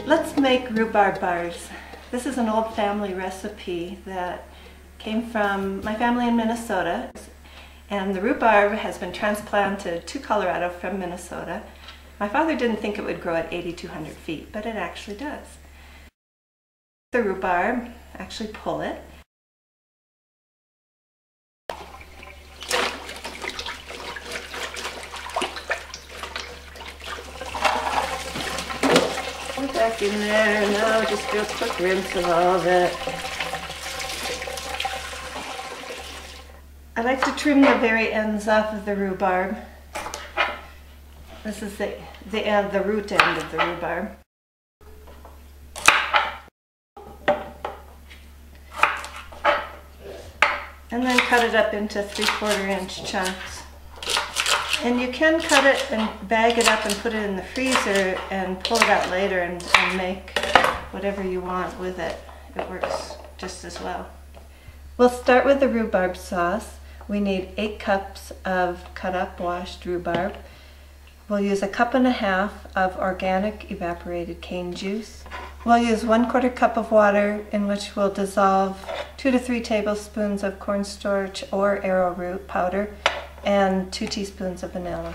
Let's make rhubarb bars. This is an old family recipe that came from my family in Minnesota. And the rhubarb has been transplanted to Colorado from Minnesota. My father didn't think it would grow at 8,200 feet, but it actually does. The rhubarb, actually pull it. Put back in there. Now just do a quick rinse of all of it. I like to trim the very ends off of the rhubarb. This is the root end of the rhubarb. And then cut it up into 3/4 inch chunks. And you can cut it and bag it up and put it in the freezer and pull it out later and make whatever you want with it. It works just as well. We'll start with the rhubarb sauce. We need 8 cups of cut up washed rhubarb. We'll use 1.5 cups of organic evaporated cane juice. We'll use 1/4 cup of water in which we'll dissolve 2 to 3 tablespoons of cornstarch or arrowroot powder and 2 teaspoons of vanilla.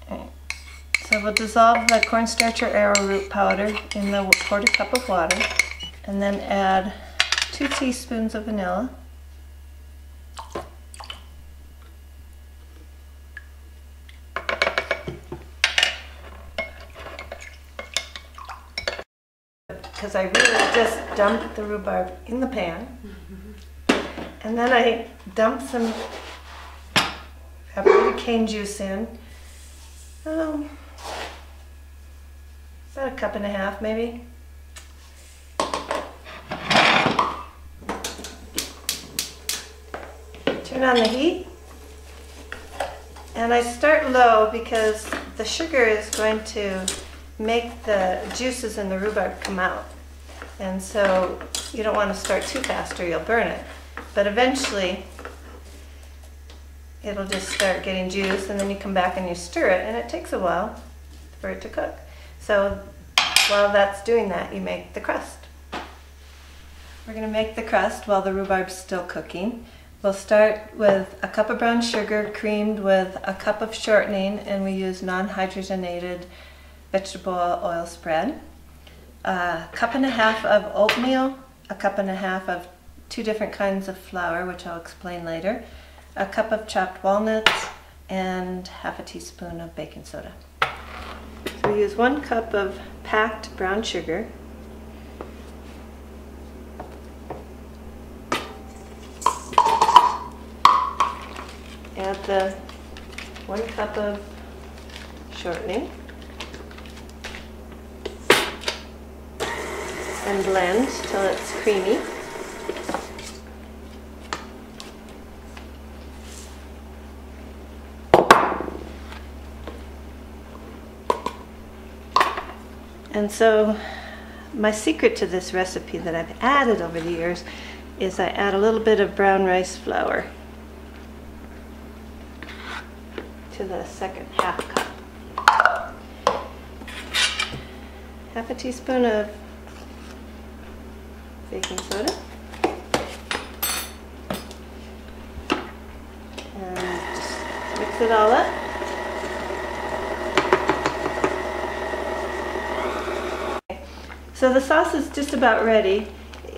So we'll dissolve the cornstarch or arrowroot powder in the 1/4 cup of water and then add 2 teaspoons of vanilla. Because I really just dumped the rhubarb in the pan. And then I dumped some evaporated cane juice in. About 1.5 cups maybe. Turn on the heat. And I start low because the sugar is going to make the juices in the rhubarb come out. And so you don't want to start too fast or you'll burn it. But eventually it'll just start getting juice and then you come back and you stir it and it takes a while for it to cook. So while that's doing that, you make the crust. We're going to make the crust while the rhubarb's still cooking. We'll start with 1 cup of brown sugar creamed with 1 cup of shortening, and we use non-hydrogenated vegetable oil spread, 1.5 cups of oatmeal, 1.5 cups of 2 different kinds of flour, which I'll explain later, 1 cup of chopped walnuts, and 1/2 teaspoon of baking soda. So we use 1 cup of packed brown sugar, add the 1 cup of shortening, and blend till it's creamy. And so my secret to this recipe that I've added over the years is I add a little bit of brown rice flour to the second 1/2 cup. 1/2 teaspoon of baking soda, and just mix it all up. So the sauce is just about ready.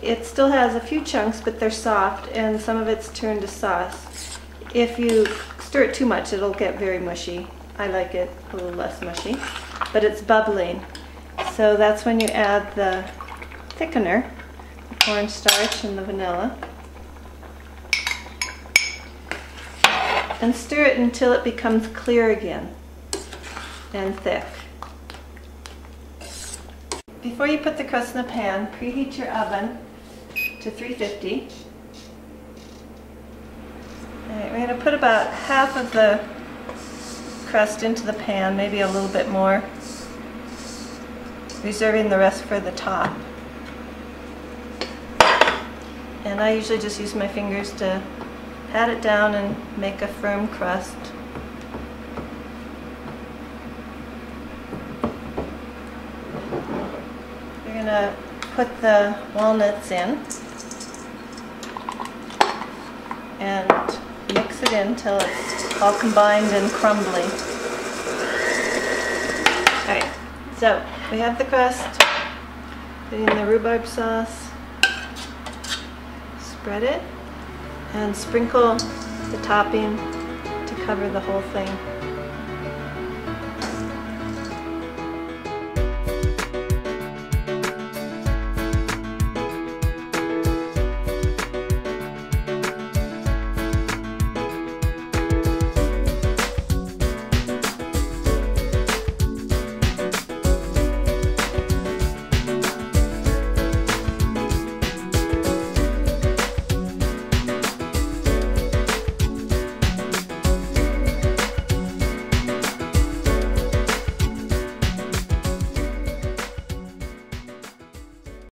It still has a few chunks, but they're soft and some of it's turned to sauce. If you stir it too much, it'll get very mushy. I like it a little less mushy, but it's bubbling. So that's when you add the thickener, cornstarch and the vanilla, and stir it until it becomes clear again and thick. Before you put the crust in the pan, preheat your oven to 350. Alright, we're going to put about half of the crust into the pan, maybe a little bit more, reserving the rest for the top. And I usually just use my fingers to pat it down and make a firm crust. gonna put the walnuts in and mix it in till it's all combined and crumbly. Alright, so we have the crust, put in the rhubarb sauce, spread it, and sprinkle the topping to cover the whole thing.